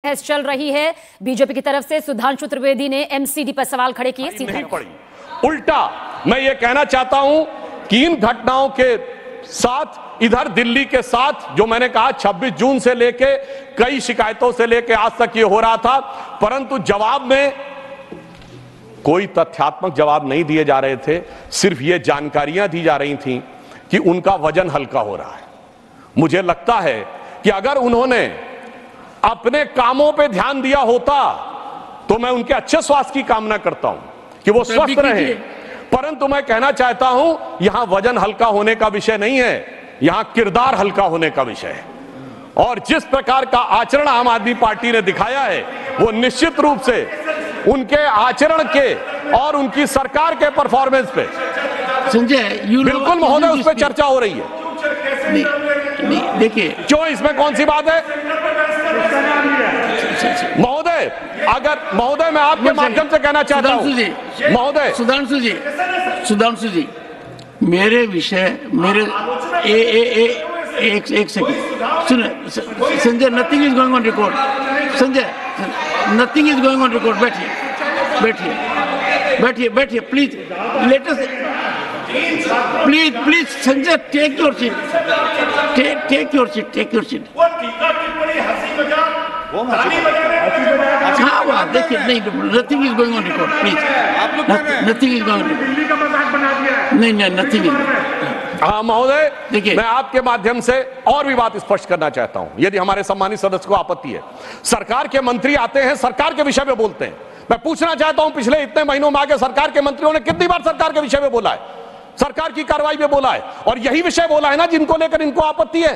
बहस चल रही है। बीजेपी की तरफ से सुधांशु त्रिवेदी ने एमसीडी पर सवाल खड़े किए। नहीं पड़ी। उल्टा मैं ये कहना चाहता हूं कि इन घटनाओं के साथ इधर दिल्ली के साथ जो मैंने कहा 26 जून से लेके कई शिकायतों से लेके आज तक ये हो रहा था, परंतु जवाब में कोई तथ्यात्मक जवाब नहीं दिए जा रहे थे। सिर्फ ये जानकारियां दी जा रही थी कि उनका वजन हल्का हो रहा है। मुझे लगता है कि अगर उन्होंने अपने कामों पे ध्यान दिया होता तो मैं उनके अच्छे स्वास्थ्य की कामना करता हूं कि वो स्वस्थ रहे, परंतु मैं कहना चाहता हूं यहां वजन हल्का होने का विषय नहीं है, यहां किरदार हल्का होने का विषय है। और जिस प्रकार का आचरण आम आदमी पार्टी ने दिखाया है वो निश्चित रूप से उनके आचरण के और उनकी सरकार के परफॉर्मेंस पे संजय बिल्कुल महोदय उस पर चर्चा हो रही है। नहीं देखिए क्यों, इसमें कौन सी बात है महोदय? अगर महोदय मैं आपके माध्यम से कहना चाहता हूं महोदय, सुधांशु जी मेरे विषय मेरे एक सेकंड सुने Sanjay, nothing is going on record. Sanjay nothing is going on record. बैठिए please, let us please Sanjay take your seat. हाँ बात देखिए, नहीं nothing is going on record please, nothing is going on record. नहीं नथिंग इज। हाँ महोदय, देखिए मैं आपके माध्यम से और भी बात स्पष्ट करना चाहता हूं, यदि हमारे सम्मानित सदस्य को आपत्ति है। सरकार के मंत्री आते हैं, सरकार के विषय में बोलते हैं। मैं पूछना चाहता हूं पिछले इतने महीनों में आगे सरकार के मंत्रियों ने कितनी बार सरकार के विषय में बोला है, सरकार की कार्रवाई में बोला है, और यही विषय बोला है ना जिनको लेकर इनको आपत्ति है।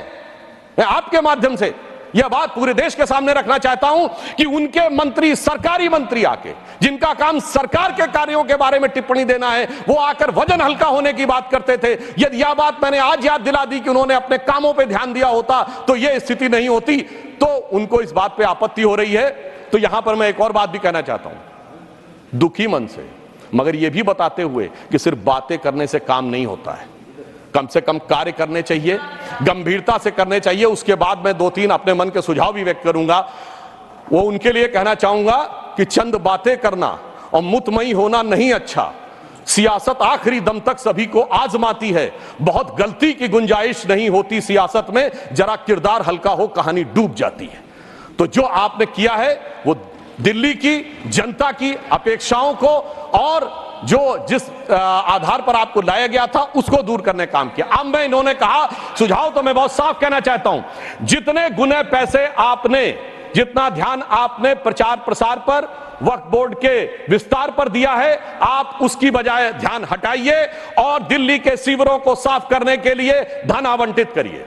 मैं आपके माध्यम से यह बात पूरे देश के सामने रखना चाहता हूं कि उनके मंत्री, सरकारी मंत्री आके जिनका काम सरकार के कार्यों के बारे में टिप्पणी देना है, वो आकर वजन हल्का होने की बात करते थे। यदि यह बात मैंने आज याद दिला दी कि उन्होंने अपने कामों पे ध्यान दिया होता तो यह स्थिति नहीं होती। तो उनको इस बात पे आपत्ति हो रही है। तो यहां पर मैं एक और बात भी कहना चाहता हूं दुखी मन से, मगर यह भी बताते हुए कि सिर्फ बातें करने से काम नहीं होता है, कम से कम कार्य करने चाहिए, गंभीरता से करने चाहिए। उसके बाद मैं 2-3 अपने मन के सुझाव भी व्यक्त करूंगा। वो उनके लिए कहना चाहूंगा कि चंद बातें करना और मुतमई होना नहीं अच्छा। सियासत आखिरी दम तक सभी को आजमाती है, बहुत गलती की गुंजाइश नहीं होती सियासत में, जरा किरदार हल्का हो कहानी डूब जाती है। तो जो आपने किया है वो दिल्ली की जनता की अपेक्षाओं को और जो जिस आधार पर आपको लाया गया था उसको दूर करने काम किया। अब मैं इन्होंने कहा सुझाव तो मैं बहुत साफ कहना चाहता हूं, जितने गुने पैसे आपने, जितना ध्यान आपने प्रचार प्रसार पर, वक्फ बोर्ड के विस्तार पर दिया है, आप उसकी बजाय ध्यान हटाइए और दिल्ली के सीवरों को साफ करने के लिए धन आवंटित करिए।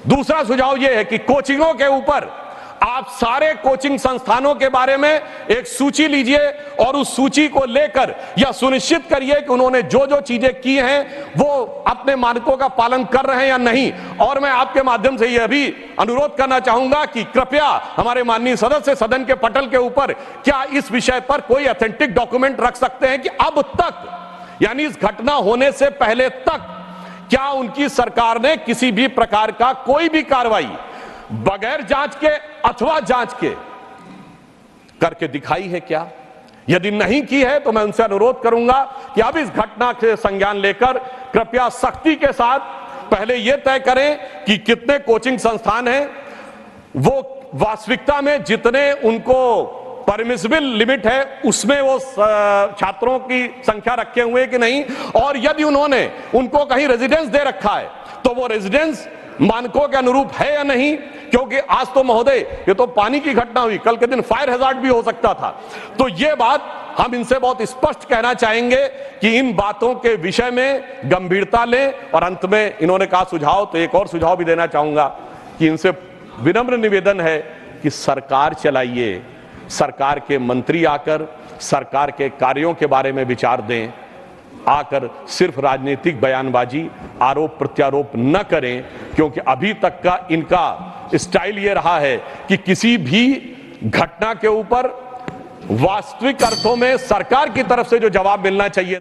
दूसरा सुझाव यह है कि कोचिंगों के ऊपर आप सारे कोचिंग संस्थानों के बारे में एक सूची लीजिए और उस सूची को लेकर यह सुनिश्चित करिए कि उन्होंने जो जो चीजें की हैं वो अपने मानकों का पालन कर रहे हैं या नहीं। और मैं आपके माध्यम से यह भी अनुरोध करना चाहूंगा कि कृपया हमारे माननीय सदस्य सदन के पटल के ऊपर क्या इस विषय पर कोई ऑथेंटिक डॉक्यूमेंट रख सकते हैं कि अब तक, यानी इस घटना होने से पहले तक, क्या उनकी सरकार ने किसी भी प्रकार का कोई भी कार्रवाई बगैर जांच के अथवा जांच के करके दिखाई है क्या? यदि नहीं की है तो मैं उनसे अनुरोध करूंगा कि अब इस घटना के संज्ञान लेकर कृपया सख्ती के साथ पहले यह तय करें कि कितने कोचिंग संस्थान हैं, वो वास्तविकता में जितने उनको परमिसिबल लिमिट है उसमें वो छात्रों की संख्या रखे हुए कि नहीं, और यदि उन्होंने उनको कहीं रेजिडेंस दे रखा है तो वो रेजिडेंस मानकों के अनुरूप है या नहीं। क्योंकि आज तो महोदय ये तो पानी की घटना हुई, कल के दिन फायर हैजार्ड भी हो सकता था। तो ये बात हम इनसे बहुत स्पष्ट कहना चाहेंगे कि इन बातों के विषय में गंभीरता लें। और अंत में इन्होंने कहा सुझाव, तो एक और सुझाव भी देना चाहूंगा कि इनसे विनम्र निवेदन है कि सरकार चलाइए, सरकार के मंत्री आकर सरकार के कार्यों के बारे में विचार दें, आकर सिर्फ राजनीतिक बयानबाजी, आरोप प्रत्यारोप न करें। क्योंकि अभी तक का इनका स्टाइल ये रहा है कि किसी भी घटना के ऊपर वास्तविक अर्थों में सरकार की तरफ से जो जवाब मिलना चाहिए